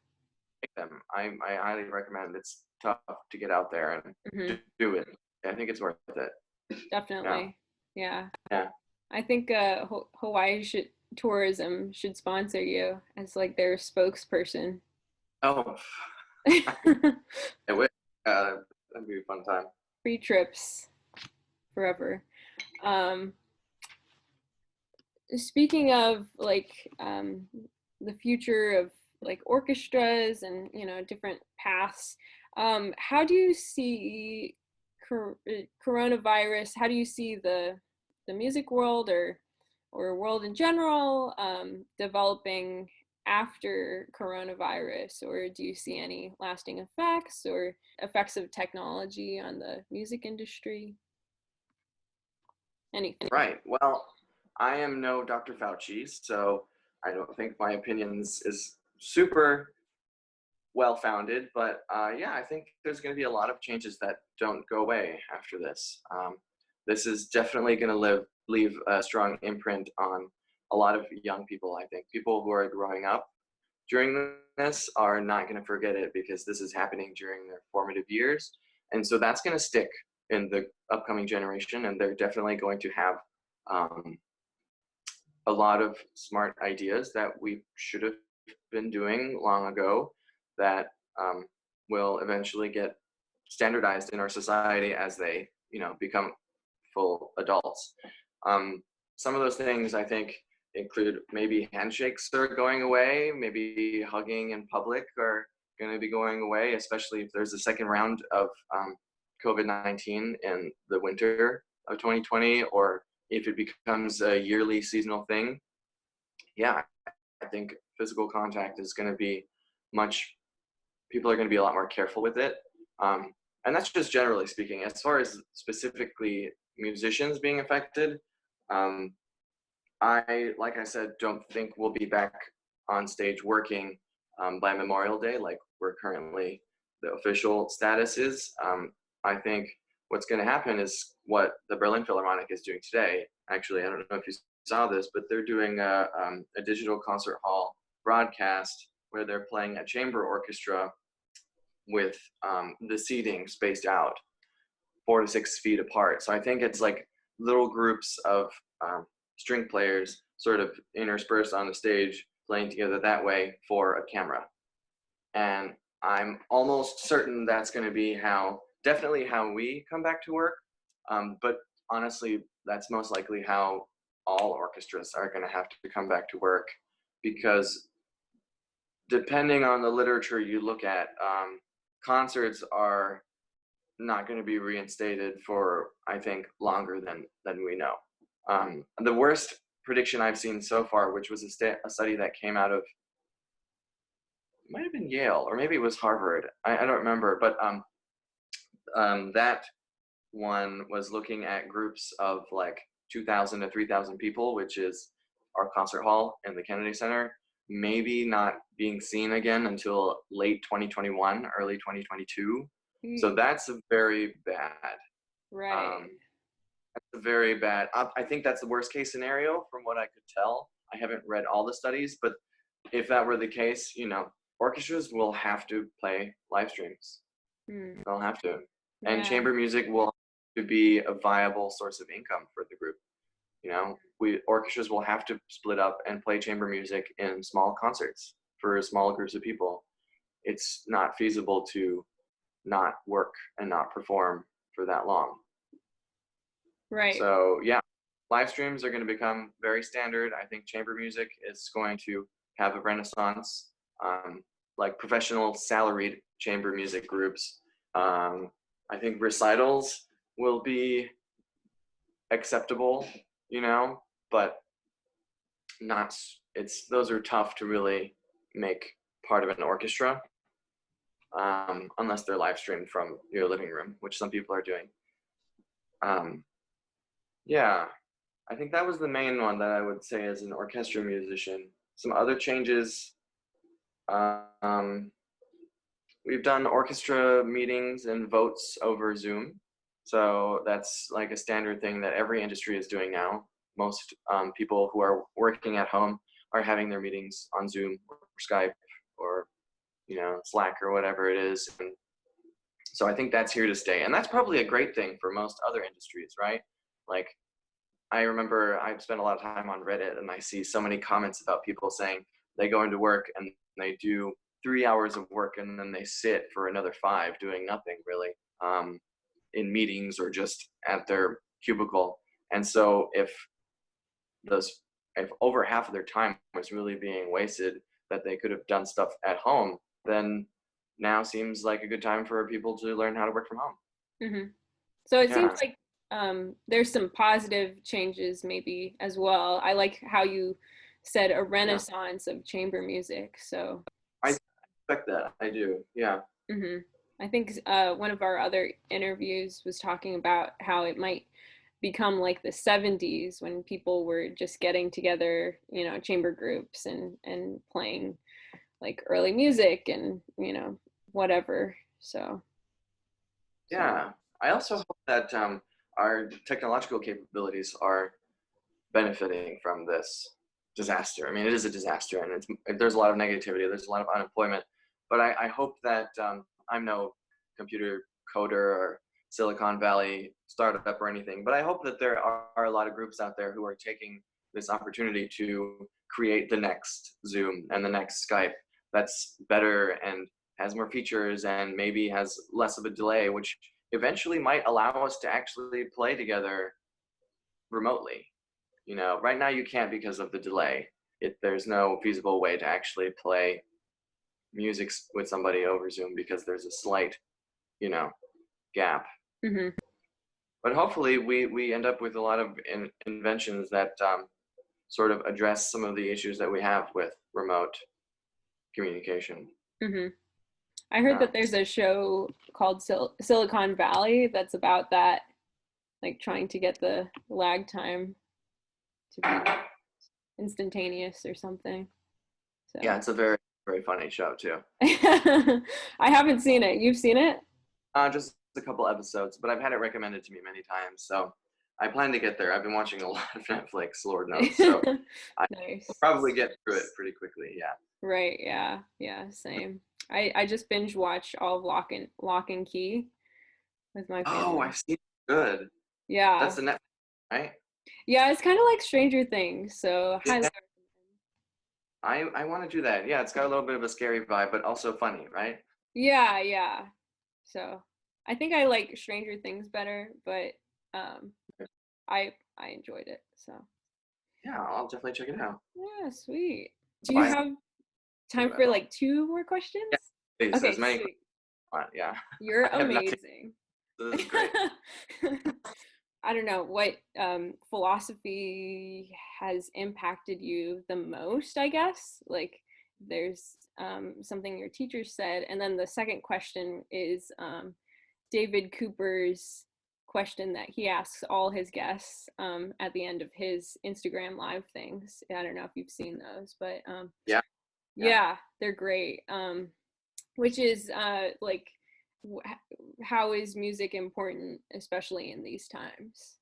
I highly recommend. It's tough to get out there and do it. I think it's worth it. Definitely. Yeah. Yeah. I think Hawaii tourism should sponsor you as like their spokesperson. Oh. It would. That'd be a fun time. Free trips forever. Speaking of like the future of like orchestras and different paths, how do you see coronavirus? How do you see the music world or world in general developing after coronavirus? Or do you see any lasting effects or effects of technology on the music industry? Anything? Right. Well, I am no Dr. Fauci, so I don't think my opinions is super well-founded, but yeah, I think there's going to be a lot of changes that don't go away after this. This is definitely going to leave a strong imprint on a lot of young people. I think people who are growing up during this are not going to forget it, because this is happening during their formative years. And so that's going to stick in the upcoming generation, and they're definitely going to have a lot of smart ideas that we should have been doing long ago that will eventually get standardized in our society as they, become full adults. Some of those things I think include maybe handshakes are going away, maybe hugging in public are going to be going away, especially if there's a second round of COVID-19 in the winter of 2020, or if it becomes a yearly seasonal thing. Yeah, I think physical contact is going to be people are going to be a lot more careful with it. And that's just generally speaking. As far as specifically musicians being affected, like I said, don't think we'll be back on stage working by Memorial Day, like we're currently, the official status is. I think what's going to happen is what the Berlin Philharmonic is doing today. Actually, I don't know if you saw this, but they're doing a digital concert hall broadcast where they're playing a chamber orchestra with the seating spaced out 4 to 6 feet apart. So I think it's like little groups of string players sort of interspersed on the stage playing together that way for a camera. And I'm almost certain that's going to be definitely how we come back to work. But honestly, that's most likely how all orchestras are going to have to come back to work, because depending on the literature you look at, concerts are not going to be reinstated for, I think, longer than we know. The worst prediction I've seen so far, which was a study that came out of, it might have been Yale, or maybe it was Harvard, I don't remember, but that one was looking at groups of like 2,000 to 3,000 people, which is our concert hall in the Kennedy Center, maybe not being seen again until late 2021, early 2022. So that's very bad. Right. That's very bad. I think that's the worst case scenario from what I could tell. I haven't read all the studies, but if that were the case, orchestras will have to play live streams. They'll have to. And chamber music will have to be a viable source of income for the group. Orchestras will have to split up and play chamber music in small concerts for small groups of people. It's not feasible to not work and not perform for that long. Right. So yeah, live streams are going to become very standard. I think chamber music is going to have a renaissance. like professional salaried chamber music groups. I think recitals will be acceptable, but those are tough to really make part of an orchestra, unless they're live streamed from your living room, which some people are doing. Yeah, I think that was the main one that I would say as an orchestra musician. Some other changes, we've done orchestra meetings and votes over Zoom. So that's like a standard thing that every industry is doing now. Most people who are working at home are having their meetings on Zoom or Skype or, Slack or whatever it is. And so I think that's here to stay. And that's probably a great thing for most other industries, right? Like, I remember I've spent a lot of time on Reddit, and I see so many comments about people saying they go into work and they do 3 hours of work and then they sit for another 5 doing nothing really, in meetings or just at their cubicle. And so if over half of their time was really being wasted that they could have done stuff at home, then now seems like a good time for people to learn how to work from home. Mm-hmm. So it seems like there's some positive changes maybe as well. I like how you said a renaissance of chamber music. So I expect that. I do. Yeah. Mm-hmm. I think one of our other interviews was talking about how it might become like the 70s when people were just getting together, chamber groups and playing like early music and, whatever. So. Yeah. I also hope that our technological capabilities are benefiting from this disaster. I mean, it is a disaster, and there's a lot of negativity, there's a lot of unemployment, but I hope that I'm no computer coder or Silicon Valley startup or anything, but I hope that there are a lot of groups out there who are taking this opportunity to create the next Zoom and the next Skype that's better and has more features and maybe has less of a delay, which eventually might allow us to actually play together remotely. Right now you can't because of the delay. There's no feasible way to actually play music with somebody over Zoom because there's a slight, gap. Mm-hmm. But hopefully we end up with a lot of inventions that sort of address some of the issues that we have with remote communication. Mm-hmm. I heard that there's a show called Silicon Valley that's about that, like trying to get the lag time to be instantaneous or something. So. Yeah, it's a very, very funny show too. I haven't seen it. You've seen it? Just a couple episodes, but I've had it recommended to me many times, so I plan to get there. I've been watching a lot of Netflix, Lord knows, so Nice. I'll probably get through it pretty quickly. Yeah. Right. Yeah. Same. I just binge watched all of Lock and Key with my family. Oh, I've seen it. Good. Yeah. That's the Netflix, right? Yeah, it's kind of like Stranger Things, so highly recommend. I want to do that. Yeah, it's got a little bit of a scary vibe, but also funny, right? Yeah. So I think I like Stranger Things better, but I enjoyed it. So yeah, I'll definitely check it out. Yeah, sweet. Do you have time for like 2 more questions? Yeah, please, okay, sweet. Yeah. You're amazing. This is great. I don't know what philosophy has impacted you the most, I guess. Like there's something your teacher said. And then the second question is David Cooper's question that he asks all his guests at the end of his Instagram live things. I don't know if you've seen those, but yeah, they're great. Which is like, how is music important, especially in these times?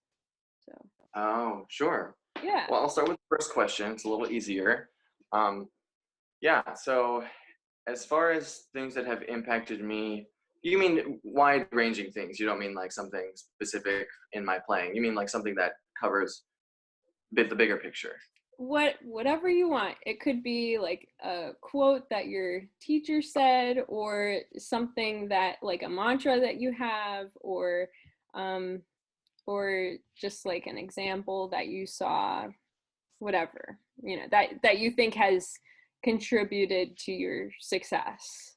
So. Oh, sure. Yeah. Well, I'll start with the first question. It's a little easier. Yeah. So, as far as things that have impacted me, you mean wide-ranging things. You don't mean like something specific in my playing. You mean like something that covers the bigger picture. Whatever you want. It could be like a quote that your teacher said, or something that like a mantra that you have, or just like an example that you saw, whatever, that you think has contributed to your success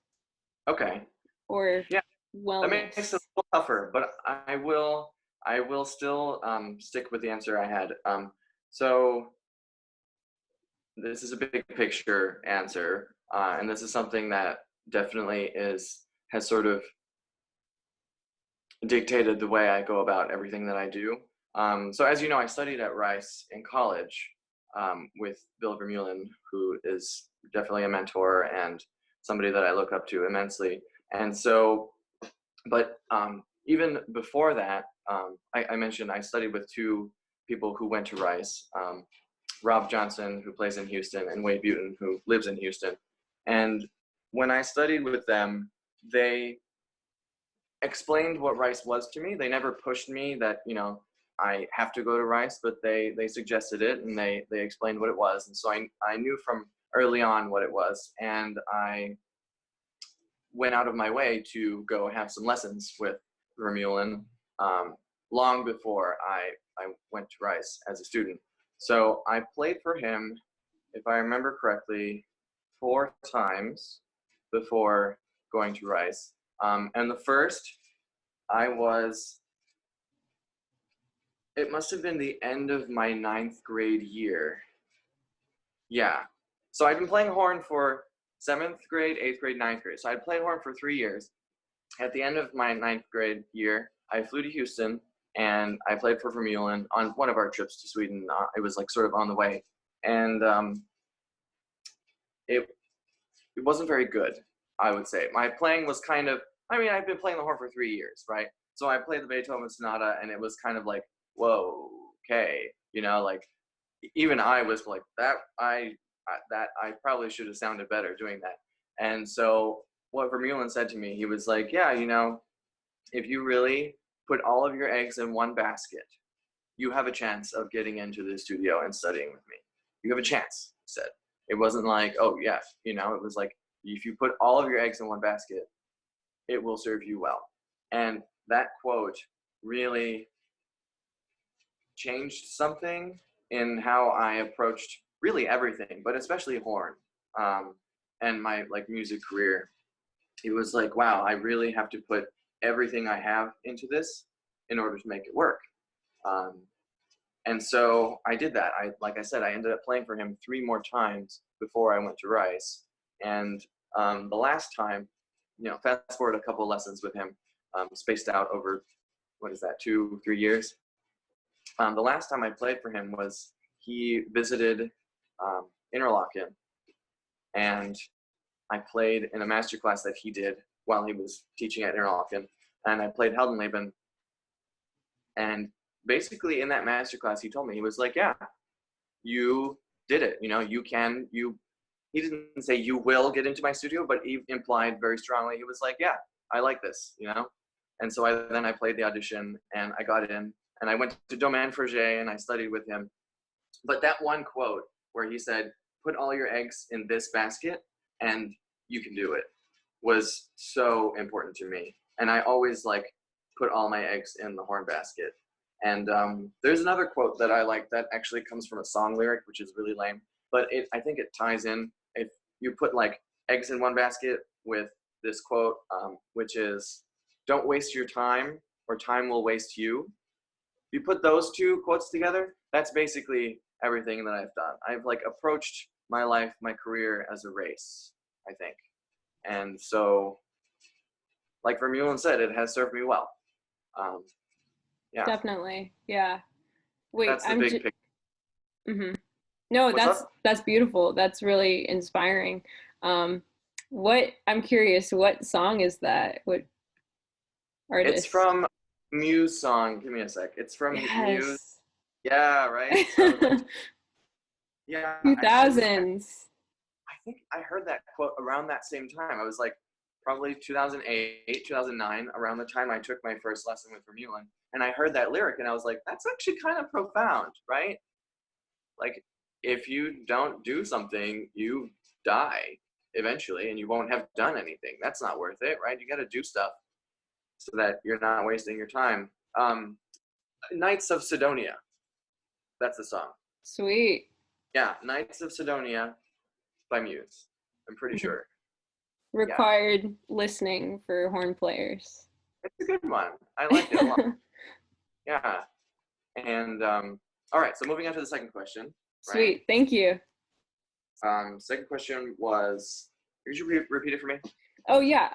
Okay. or Yeah, that makes it wellness? a little tougher, but I will still stick with the answer I had. So this is a big picture answer, and this is something that definitely has sort of dictated the way I go about everything that I do. So as you know, I studied at Rice in college with Bill VerMeulen, who is definitely a mentor and somebody that I look up to immensely. And so, but even before that, I mentioned I studied with two people who went to Rice, Rob Johnson, who plays in Houston, and Wade Butin, who lives in Houston. And when I studied with them, they explained what Rice was to me. They never pushed me that, I have to go to Rice, but they suggested it, and they explained what it was. And so I knew from early on what it was, and I went out of my way to go have some lessons with VerMeulen long before I went to Rice as a student. So I played for him, if I remember correctly, 4 times before going to Rice. And the first, it must have been the end of my 9th grade year. Yeah. So I'd been playing horn for 7th grade, 8th grade, 9th grade. So I'd played horn for 3 years. At the end of my 9th grade year, I flew to Houston and I played for VerMeulen on one of our trips to Sweden. It was like sort of on the way. And it wasn't very good, I would say. My playing was kind of, I've been playing the horn for 3 years, right? So I played the Beethoven Sonata and it was kind of like, whoa, okay. Like even I was like, that I probably should have sounded better doing that. And so what VerMeulen said to me, he was like, yeah, if you really put all of your eggs in one basket, you have a chance of getting into the studio and studying with me. You have a chance, he said. It wasn't like, oh yeah, it was like, if you put all of your eggs in one basket, it will serve you well. And that quote really changed something in how I approached really everything, but especially horn, and my music career. It was like, wow, I really have to put everything I have into this in order to make it work. And so I did that. Like I said, I ended up playing for him 3 more times before I went to Rice. And the last time, fast forward a couple lessons with him, spaced out over, 2-3 years. The last time I played for him was he visited Interlochen, and I played in a master class that he did while he was teaching at Interlochen, and I played Heldenleben. And basically in that master class, he told me, he was like, yeah, you did it. He didn't say you will get into my studio, but he implied very strongly, he was like, yeah, I like this, And so I played the audition and I got in, and I went to Domaine Frege and I studied with him. But that one quote where he said, put all your eggs in this basket and you can do it, was so important to me. And I always put all my eggs in the horn basket. And there's another quote that I like that actually comes from a song lyric, which is really lame, but I think it ties in. If you put eggs in one basket with this quote, which is, don't waste your time or time will waste you. If you put those 2 quotes together, that's basically everything that I've done. I've approached my life, my career as a race, I think. And so, like VerMeulen said, it has served me well. Yeah. Definitely. Yeah. Wait, That's the big picture. Mm-hmm. No, What's up? that's beautiful. That's really inspiring. I'm curious, what song is that? What artist? It's from Muse song. Give me a sec. It's from Muse. Yes. Yeah, right? So, yeah. 2000s. I think I heard that quote around that same time. I was probably 2008, 2009, around the time I took my first lesson with VerMeulen. And I heard that lyric and I was like, that's actually kind of profound, right? If you don't do something, you die eventually and you won't have done anything. That's not worth it, right? You got to do stuff so that you're not wasting your time. Knights of Cydonia. That's the song. Sweet. Yeah, Knights of Cydonia by Muse. I'm pretty sure. Required listening for horn players. It's a good one. I like it a lot. Yeah. And all right, so moving on to the second question. Sweet, right? thank you. Second question was, could you repeat it for me? Oh yeah.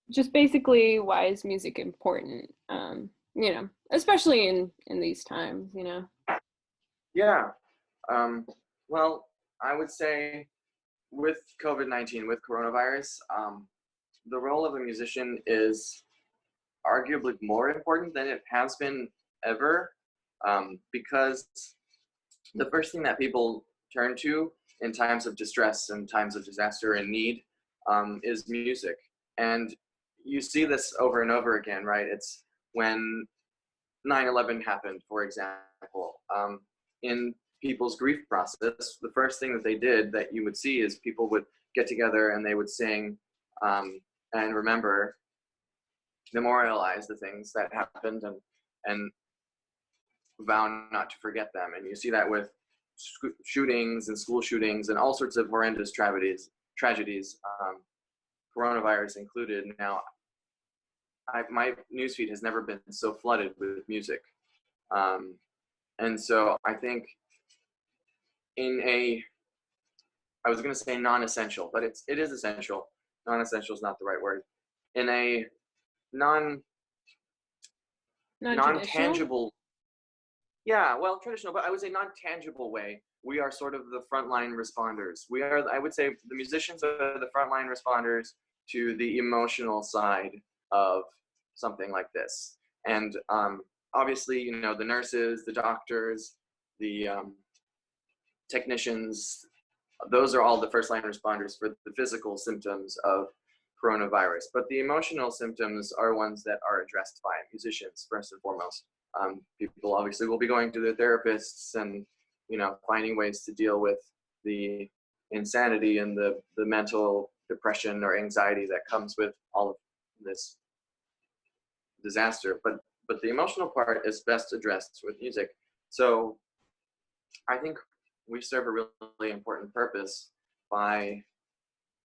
Just basically, why is music important? You know, especially in these times, you know. Yeah. Well, I would say with COVID-19, with coronavirus, the role of a musician is arguably more important than it has been ever, because the first thing that people turn to in times of distress and times of disaster and need is music. And you see this over and over again, right? It's when 9/11 happened, for example. In people's grief process, the first thing that they did that you would see is people would get together and they would sing and remember, memorialize the things that happened and vow not to forget them. And you see that with shootings and school shootings and all sorts of horrendous tragedies, coronavirus included. Now, my newsfeed has never been so flooded with music. And so I think I was going to say non-essential, but it is essential. Non-essential is not the right word. In a non-tangible, traditional, but I would say non-tangible way, we are sort of the frontline responders. I would say the musicians are the frontline responders to the emotional side of something like this. And obviously, you know, the nurses, the doctors, the technicians, those are all the first line responders for the physical symptoms of coronavirus. But the emotional symptoms are ones that are addressed by musicians first and foremost. People obviously will be going to their therapists and, you know, finding ways to deal with the insanity and the mental depression or anxiety that comes with all of this disaster. But the emotional part is best addressed with music. So I think we serve a really important purpose by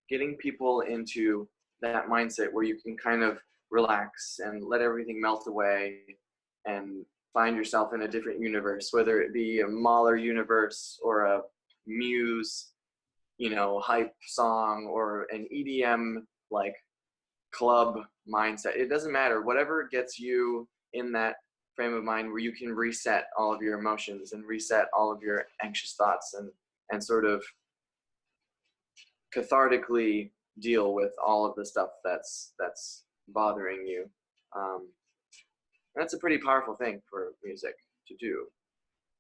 getting people into that mindset where you can kind of relax and let everything melt away and find yourself in a different universe, whether it be a Mahler universe or a Muse, you know, hype song, or an EDM like club mindset. It doesn't matter. Whatever gets you in that frame of mind where you can reset all of your emotions and reset all of your anxious thoughts and sort of cathartically deal with all of the stuff that's bothering you. That's a pretty powerful thing for music to do.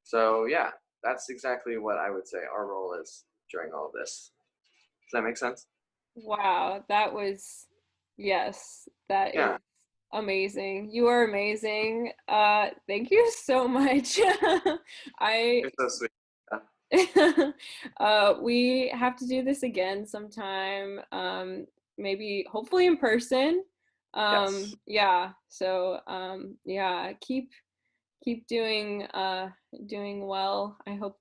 So yeah, that's exactly what I would say our role is during all of this. Does that make sense? Wow, that was, yes, that is amazing. You are amazing. Thank you so much. You're so sweet. We have to do this again sometime. Maybe, hopefully in person. Yes. Yeah. So yeah, keep doing well. I hope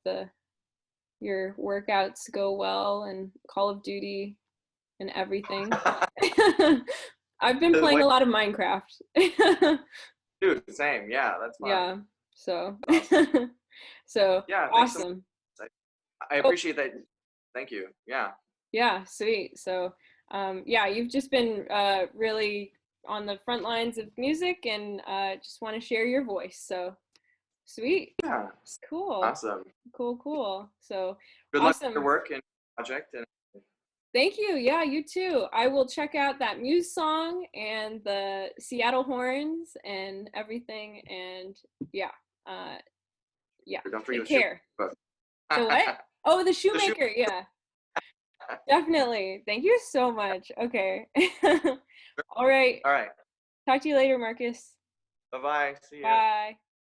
your workouts go well and Call of Duty and everything. I've been playing a lot of Minecraft. Dude, same. Yeah, that's fun. Yeah. So awesome. so yeah, awesome. So I appreciate that. Thank you. Yeah. Yeah, sweet. So yeah, you've just been really on the front lines of music, and just want to share your voice. So sweet. Yeah. Cool. Awesome. Cool. So good awesome. luck with your work and project. And thank you. Yeah, you too. I will check out that Muse song and the Seattle Horns and everything. And yeah, yeah. don't forget Take care. The what? Oh, the Shoemaker. Yeah. Definitely. Thank you so much. Okay. All right. All right. Talk to you later, Marcus. Bye-bye. See you. Bye.